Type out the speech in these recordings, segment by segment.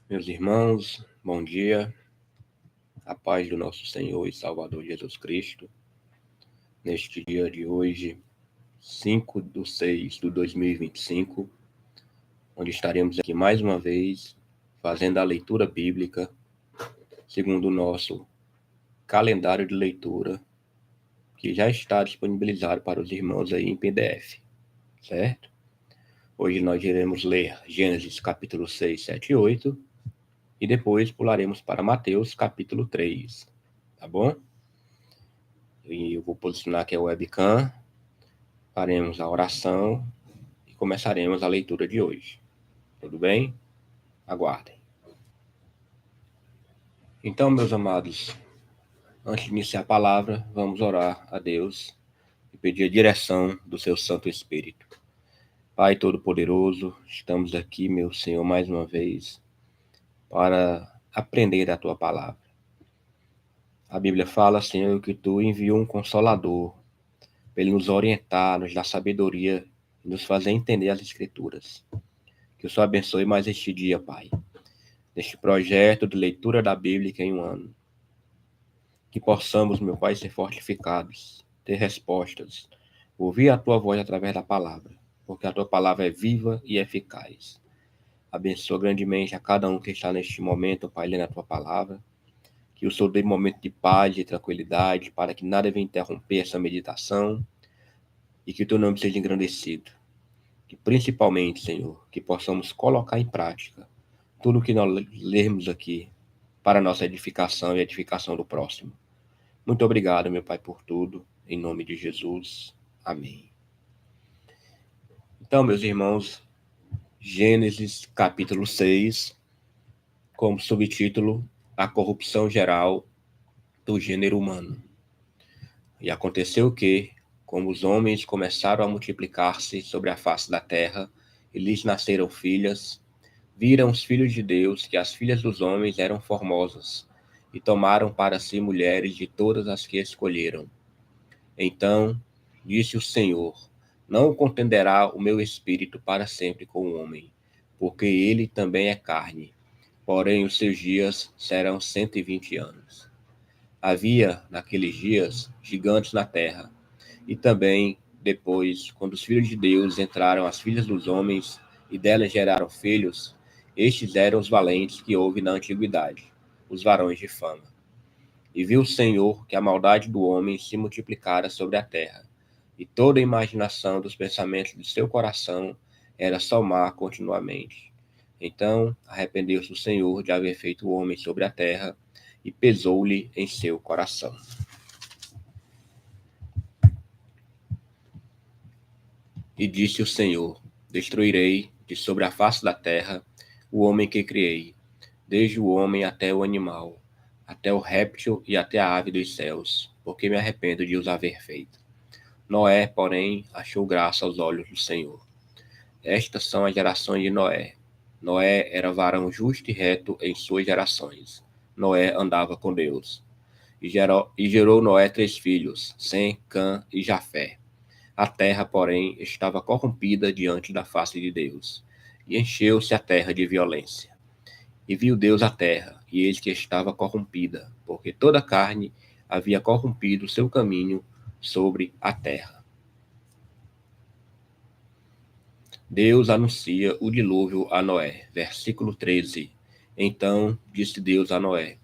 Meus irmãos, bom dia, a paz do nosso Senhor e Salvador Jesus Cristo, neste dia de hoje, 5/6/2025, onde estaremos aqui mais uma vez, fazendo a leitura bíblica, segundo o nosso calendário de leitura, que já está disponibilizado para os irmãos aí em PDF, certo? Hoje nós iremos ler Gênesis capítulo 6, 7 e 8, e depois pularemos para Mateus capítulo 3, tá bom? E eu vou posicionar aqui a webcam, faremos a oração e começaremos a leitura de hoje. Tudo bem? Aguardem. Então, meus amados, antes de iniciar a palavra, vamos orar a Deus e pedir a direção do seu Santo Espírito. Pai Todo-Poderoso, estamos aqui, meu Senhor, mais uma vez, para aprender a Tua palavra. A Bíblia fala, Senhor, que Tu enviou um Consolador para Ele nos orientar, nos dar sabedoria e nos fazer entender as Escrituras. Que o Senhor abençoe mais este dia, Pai, neste projeto de leitura da Bíblia em um ano. Que possamos, meu Pai, ser fortificados, ter respostas, ouvir a Tua voz através da palavra, porque a Tua palavra é viva e eficaz. Abençoa grandemente a cada um que está neste momento, Pai, lendo a Tua palavra. Que o Senhor dê um momento de paz e tranquilidade, para que nada venha interromper essa meditação e que o Teu nome seja engrandecido. Que principalmente, Senhor, que possamos colocar em prática tudo o que nós lermos aqui para a nossa edificação e edificação do próximo. Muito obrigado, meu Pai, por tudo. Em nome de Jesus. Amém. Então, meus irmãos, Gênesis capítulo 6, como subtítulo, a corrupção geral do gênero humano. E aconteceu que, como os homens começaram a multiplicar-se sobre a face da terra, e lhes nasceram filhas, viram os filhos de Deus que as filhas dos homens eram formosas, e tomaram para si mulheres de todas as que escolheram. Então disse o Senhor: não contenderá o meu espírito para sempre com o homem, porque ele também é carne, porém os seus dias serão 120 anos. Havia, naqueles dias, gigantes na terra, e também, depois, quando os filhos de Deus entraram as filhas dos homens, e delas geraram filhos, estes eram os valentes que houve na antiguidade, os varões de fama. E viu o Senhor que a maldade do homem se multiplicara sobre a terra, e toda a imaginação dos pensamentos de seu coração era só má continuamente. Então arrependeu-se o Senhor de haver feito o homem sobre a terra, e pesou-lhe em seu coração. E disse o Senhor: destruirei de sobre a face da terra o homem que criei, desde o homem até o animal, até o réptil e até a ave dos céus, porque me arrependo de os haver feito. Noé, porém, achou graça aos olhos do Senhor. Estas são as gerações de Noé. Noé era varão justo e reto em suas gerações. Noé andava com Deus. E gerou Noé 3 filhos, Sem, Cã e Jafé. A terra, porém, estava corrompida diante da face de Deus, e encheu-se a terra de violência. E viu Deus a terra, e eis que estava corrompida, porque toda a carne havia corrompido o seu caminho sobre a terra. Deus anuncia o dilúvio a Noé. Versículo 13. Então disse Deus a Noé: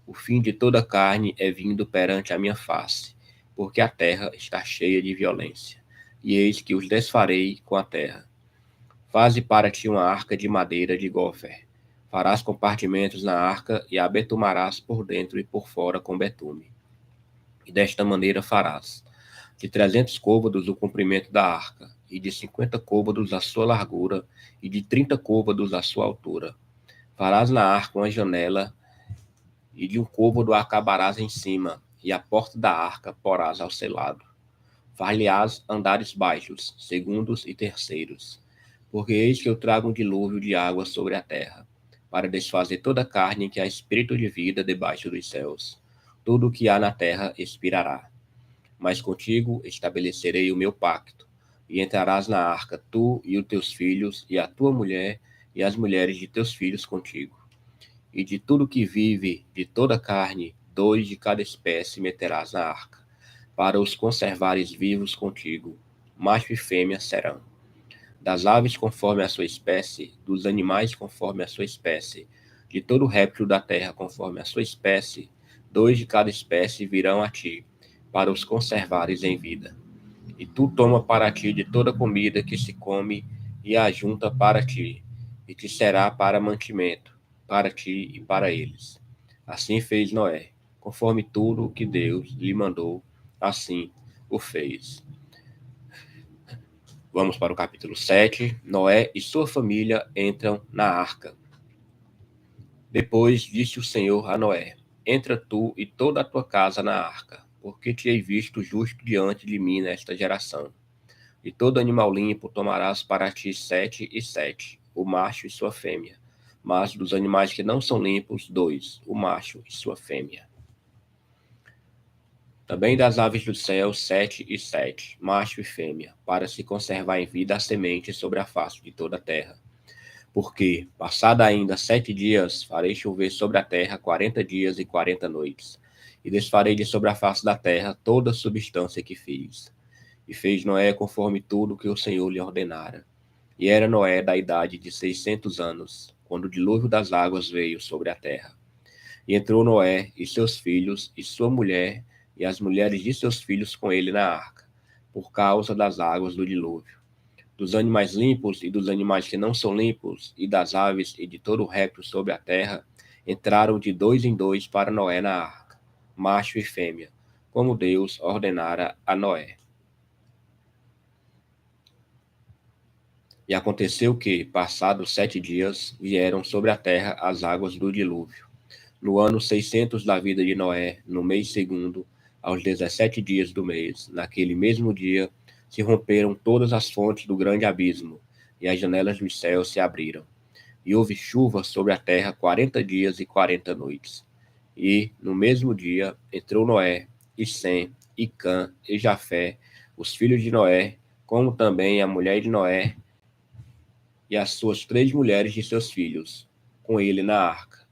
o fim de toda a carne é vindo perante a minha face, porque a terra está cheia de violência. E eis que os desfarei com a terra. Faze para ti uma arca de madeira de gofer. Farás compartimentos na arca e a betumarás por dentro e por fora com betume. E desta maneira farás: de 300 côvados o comprimento da arca, e de 50 côvados a sua largura, e de 30 côvados a sua altura. Farás na arca uma janela, e de um côvado a acabarás em cima, e a porta da arca porás ao seu lado. Far-lhe-ás andares baixos, segundos e terceiros, porque eis que eu trago um dilúvio de água sobre a terra, para desfazer toda a carne que há espírito de vida debaixo dos céus. Tudo o que há na terra expirará. Mas contigo estabelecerei o meu pacto, e entrarás na arca, tu e os teus filhos, e a tua mulher, e as mulheres de teus filhos contigo. e de tudo que vive, de toda carne, 2 de cada espécie meterás na arca, para os conservares vivos contigo. Macho e fêmea serão. Das aves conforme a sua espécie, dos animais conforme a sua espécie, de todo réptil da terra conforme a sua espécie, 2 de cada espécie virão a ti, para os conservares em vida. E tu toma para ti de toda comida que se come, e a junta para ti, e te será para mantimento, para ti e para eles. Assim fez Noé, conforme tudo o que Deus lhe mandou, assim o fez. Vamos para o capítulo 7. Noé e sua família entram na arca. Depois disse o Senhor a Noé: Entra tu e toda a tua casa na arca, porque te hei visto justo diante de mim nesta geração. E todo animal limpo tomarás para ti 7 e 7, o macho e sua fêmea. Mas dos animais que não são limpos, 2, o macho e sua fêmea. Também das aves do céu, 7 e 7, macho e fêmea, para se conservar em vida a semente sobre a face de toda a terra. Porque, passada ainda 7 dias, farei chover sobre a terra 40 dias e 40 noites, e desfarei de sobre a face da terra toda a substância que fiz. E fez Noé conforme tudo que o Senhor lhe ordenara. E era Noé da idade de 600 anos, quando o dilúvio das águas veio sobre a terra. E entrou Noé e seus filhos, e sua mulher, e as mulheres de seus filhos com ele na arca, por causa das águas do dilúvio. Dos animais limpos e dos animais que não são limpos, e das aves e de todo o réptil sobre a terra, entraram de 2 em 2 para Noé na arca, macho e fêmea, como Deus ordenara a Noé. E aconteceu que, passados 7 dias, vieram sobre a terra as águas do dilúvio. No ano 600 da vida de Noé, no mês segundo, aos 17 dias do mês, naquele mesmo dia, se romperam todas as fontes do grande abismo, e as janelas dos céus se abriram. E houve chuva sobre a terra 40 dias e 40 noites. E, no mesmo dia, entrou Noé, e Sem, e Cã, e Jafé, os filhos de Noé, como também a mulher de Noé, e as suas 3 mulheres de seus filhos, com ele na arca.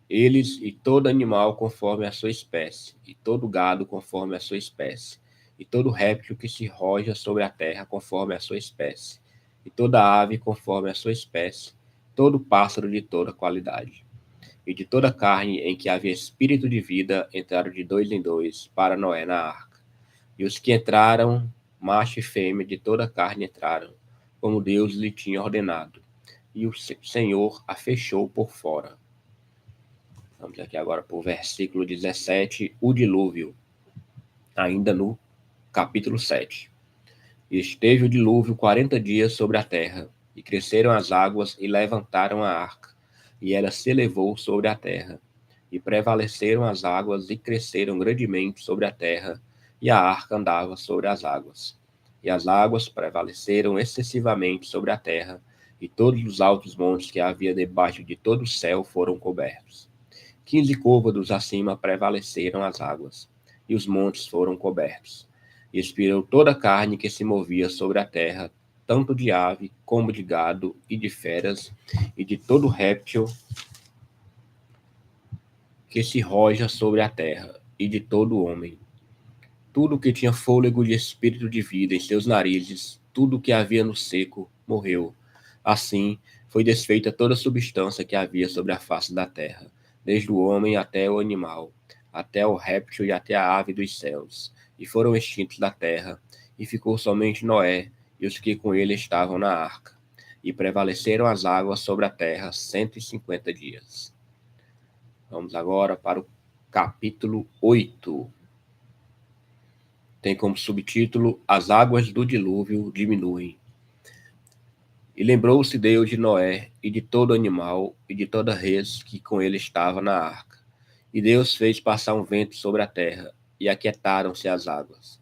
Eles e todo animal conforme a sua espécie, e todo gado conforme a sua espécie, e todo réptil que se roja sobre a terra conforme a sua espécie, e toda ave conforme a sua espécie, todo pássaro de toda qualidade. E de toda carne em que havia espírito de vida entraram de 2 em 2 para Noé na arca. E os que entraram, macho e fêmea de toda carne entraram, como Deus lhe tinha ordenado. E o Senhor a fechou por fora. Vamos aqui agora para o versículo 17, o dilúvio, ainda no capítulo 7. E esteve o dilúvio 40 dias sobre a terra, e cresceram as águas e levantaram a arca, e ela se elevou sobre a terra. E prevaleceram as águas e cresceram grandemente sobre a terra, e a arca andava sobre as águas. E as águas prevaleceram excessivamente sobre a terra, e todos os altos montes que havia debaixo de todo o céu foram cobertos. 15 côvados acima prevaleceram as águas, e os montes foram cobertos. E expirou toda a carne que se movia sobre a terra, tanto de ave como de gado e de feras, e de todo réptil que se roja sobre a terra, e de todo homem. Tudo que tinha fôlego de espírito de vida em seus narizes, tudo que havia no seco, morreu. Assim, foi desfeita toda a substância que havia sobre a face da terra, desde o homem até o animal, até o réptil e até a ave dos céus, e foram extintos da terra, e ficou somente Noé e os que com ele estavam na arca. E prevaleceram as águas sobre a terra 150 dias. Vamos agora para o capítulo 8. Tem como subtítulo: As águas do dilúvio diminuem. E lembrou-se Deus de Noé, e de todo animal, e de toda res que com ele estava na arca. E Deus fez passar um vento sobre a terra, e aquietaram-se as águas.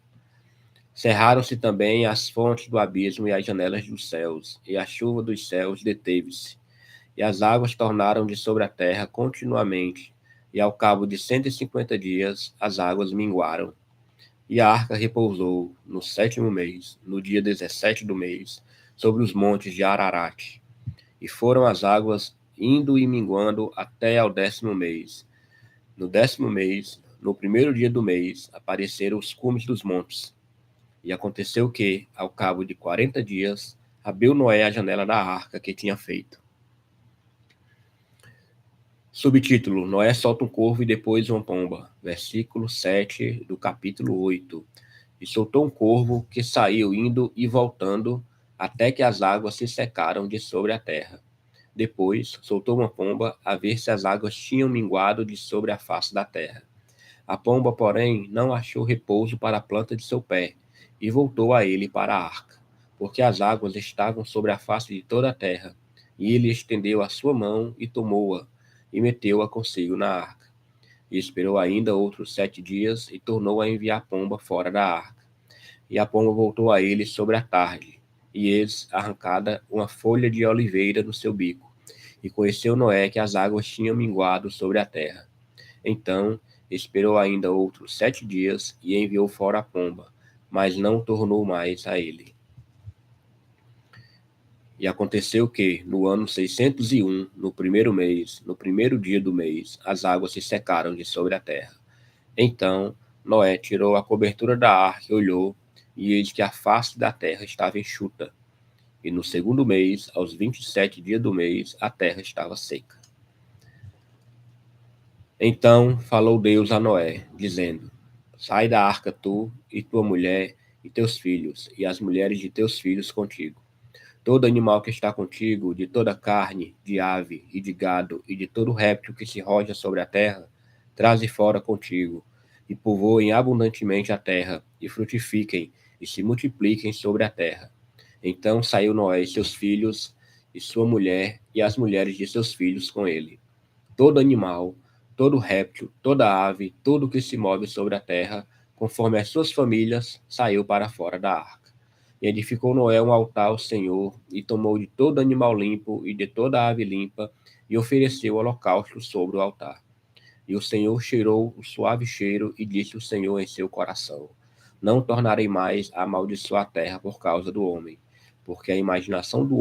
Cerraram-se também as fontes do abismo e as janelas dos céus, e a chuva dos céus deteve-se. E as águas tornaram de sobre a terra continuamente, e ao cabo de 150 dias as águas minguaram. E a arca repousou no 7º mês, no dia 17 do mês, sobre os montes de Ararat. E foram as águas indo e minguando até ao 10º mês. No 10º mês, no primeiro dia do mês, apareceram os cumes dos montes. E aconteceu que, ao cabo de 40 dias, abriu Noé a janela da arca que tinha feito. Subtítulo: Noé solta um corvo e depois uma pomba. Versículo 7 do capítulo 8. E soltou um corvo que saiu indo e voltando até que as águas se secaram de sobre a terra. Depois soltou uma pomba a ver se as águas tinham minguado de sobre a face da terra. A pomba, porém, não achou repouso para a planta de seu pé e voltou a ele para a arca, porque as águas estavam sobre a face de toda a terra. E ele estendeu a sua mão e tomou-a e meteu-a consigo na arca. E esperou ainda outros 7 dias e tornou a enviar a pomba fora da arca. E a pomba voltou a ele sobre a tarde, e eis arrancada uma folha de oliveira no seu bico. E conheceu Noé que as águas tinham minguado sobre a terra. Então esperou ainda outros 7 dias e enviou fora a pomba, mas não tornou mais a ele. E aconteceu que, no ano 601, no primeiro mês, no primeiro dia do mês, as águas se secaram de sobre a terra. Então Noé tirou a cobertura da arca e olhou, e eis que a face da terra estava enxuta. E no segundo mês, aos 27 dias do mês, a terra estava seca. Então falou Deus a Noé, dizendo: Sai da arca tu, e tua mulher, e teus filhos, e as mulheres de teus filhos contigo. Todo animal que está contigo, de toda carne, de ave e de gado, e de todo réptil que se roja sobre a terra, traze fora contigo, e povoem abundantemente a terra, e frutifiquem, e se multipliquem sobre a terra. Então saiu Noé e seus filhos, e sua mulher, e as mulheres de seus filhos com ele. Todo animal, todo réptil, toda ave, tudo que se move sobre a terra, conforme as suas famílias, saiu para fora da arca. E edificou Noé um altar ao Senhor, e tomou de todo animal limpo e de toda ave limpa, e ofereceu holocausto sobre o altar. E o Senhor cheirou o suave cheiro, e disse o Senhor em seu coração: Não tornarei mais a amaldiçoar a terra por causa do homem, porque a imaginação do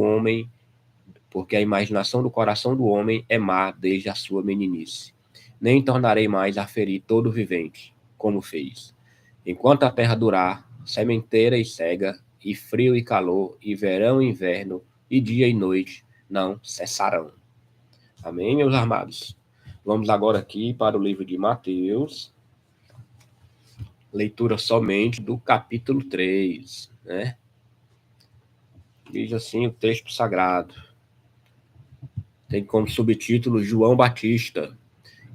coração do homem é má desde a sua meninice. Nem tornarei mais a ferir todo vivente, como fez. Enquanto a terra durar, sementeira e cega, e frio e calor, e verão e inverno, e dia e noite, não cessarão. Amém, meus amados? Vamos agora aqui para o livro de Mateus, leitura somente do capítulo 3, né? Diz assim o texto sagrado. Tem como subtítulo João Batista.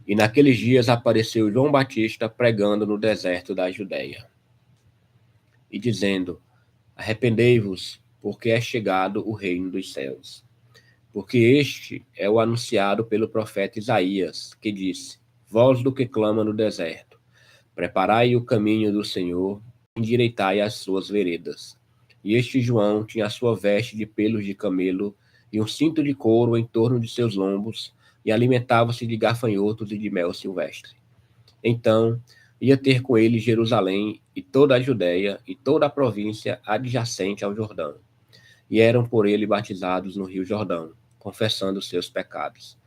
E naqueles dias apareceu João Batista pregando no deserto da Judéia, e dizendo: Arrependei-vos, porque é chegado o reino dos céus. Porque este é o anunciado pelo profeta Isaías, que disse: Voz do que clama no deserto, preparai o caminho do Senhor, endireitai as suas veredas. E este João tinha a sua veste de pelos de camelo e um cinto de couro em torno de seus lombos, e alimentava-se de gafanhotos e de mel silvestre. Então ia ter com ele Jerusalém e toda a Judéia e toda a província adjacente ao Jordão. E eram por ele batizados no rio Jordão, confessando seus pecados.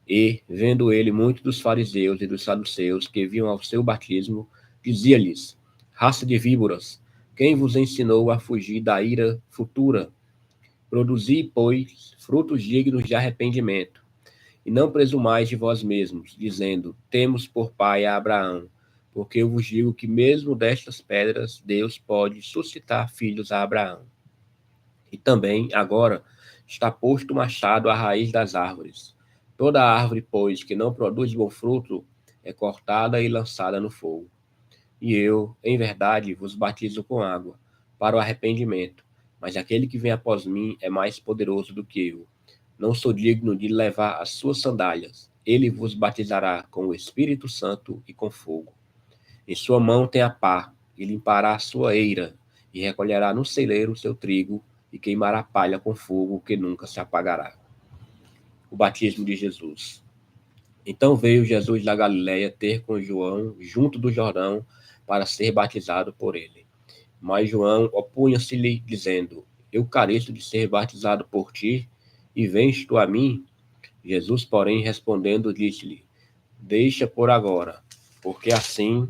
E, vendo ele muitos dos fariseus e dos saduceus que vinham ao seu batismo, dizia-lhes: Raça de víboras, quem vos ensinou a fugir da ira futura? Produzi, pois, frutos dignos de arrependimento. E não presumais de vós mesmos, dizendo: Temos por pai a Abraão, porque eu vos digo que mesmo destas pedras Deus pode suscitar filhos a Abraão. E também, agora, está posto o machado à raiz das árvores. Toda árvore, pois, que não produz bom fruto, é cortada e lançada no fogo. E eu, em verdade, vos batizo com água, para o arrependimento. Mas aquele que vem após mim é mais poderoso do que eu. Não sou digno de levar as suas sandálias. Ele vos batizará com o Espírito Santo e com fogo. Em sua mão tem a pá, e limpará a sua eira, e recolherá no celeiro o seu trigo, e queimará a palha com fogo que nunca se apagará. O batismo de Jesus. Então veio Jesus da Galiléia ter com João junto do Jordão para ser batizado por ele. Mas João opunha-se-lhe, dizendo: Eu careço de ser batizado por ti, e vens tu a mim? Jesus, porém, respondendo, disse-lhe: Deixa por agora, porque assim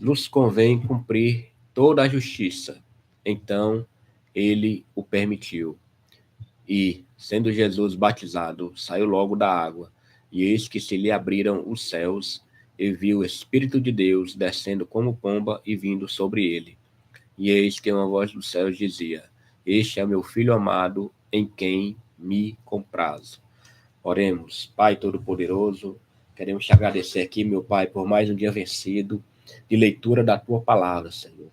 nos convém cumprir toda a justiça. Então ele o permitiu. E, sendo Jesus batizado, saiu logo da água, e eis que se lhe abriram os céus, e viu o Espírito de Deus descendo como pomba e vindo sobre ele. E eis que uma voz do céu dizia: Este é meu filho amado, em quem me comprazo. Oremos. Pai Todo-Poderoso, queremos te agradecer aqui, meu Pai, por mais um dia vencido de leitura da tua palavra, Senhor.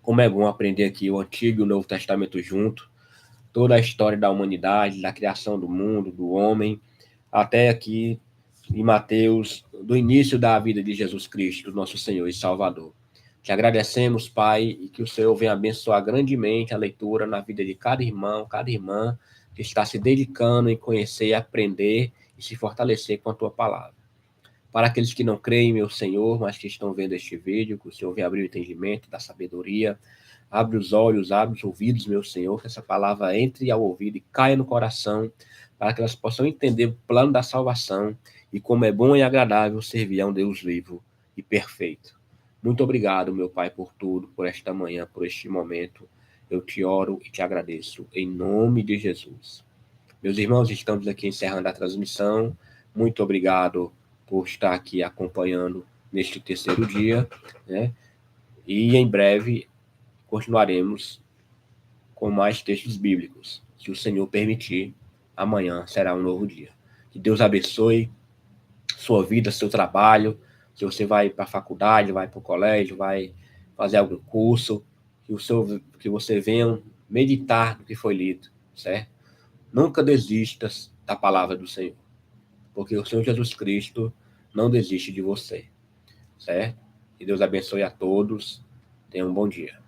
Como é bom aprender aqui o Antigo e o Novo Testamento junto, toda a história da humanidade, da criação do mundo, do homem, até aqui em Mateus, do início da vida de Jesus Cristo, nosso Senhor e Salvador. Te agradecemos, Pai, e que o Senhor venha abençoar grandemente a leitura na vida de cada irmão, cada irmã que está se dedicando em conhecer, aprender e se fortalecer com a tua palavra. Para aqueles que não creem, meu Senhor, mas que estão vendo este vídeo, que o Senhor venha abrir o entendimento da sabedoria, abre os olhos, abre os ouvidos, meu Senhor, que essa palavra entre ao ouvido e caia no coração, para que elas possam entender o plano da salvação e como é bom e agradável servir a um Deus vivo e perfeito. Muito obrigado, meu Pai, por tudo, por esta manhã, por este momento. Eu te oro e te agradeço, em nome de Jesus. Meus irmãos, estamos aqui encerrando a transmissão. Muito obrigado por estar aqui acompanhando neste terceiro dia, né? E em breve continuaremos com mais textos bíblicos. Se o Senhor permitir, amanhã será um novo dia. Que Deus abençoe sua vida, seu trabalho. Se você vai para a faculdade, vai para o colégio, vai fazer algum curso, que você venha meditar no que foi lido, certo? Nunca desistas da palavra do Senhor, porque o Senhor Jesus Cristo não desiste de você, certo? Que Deus abençoe a todos. Tenha um bom dia.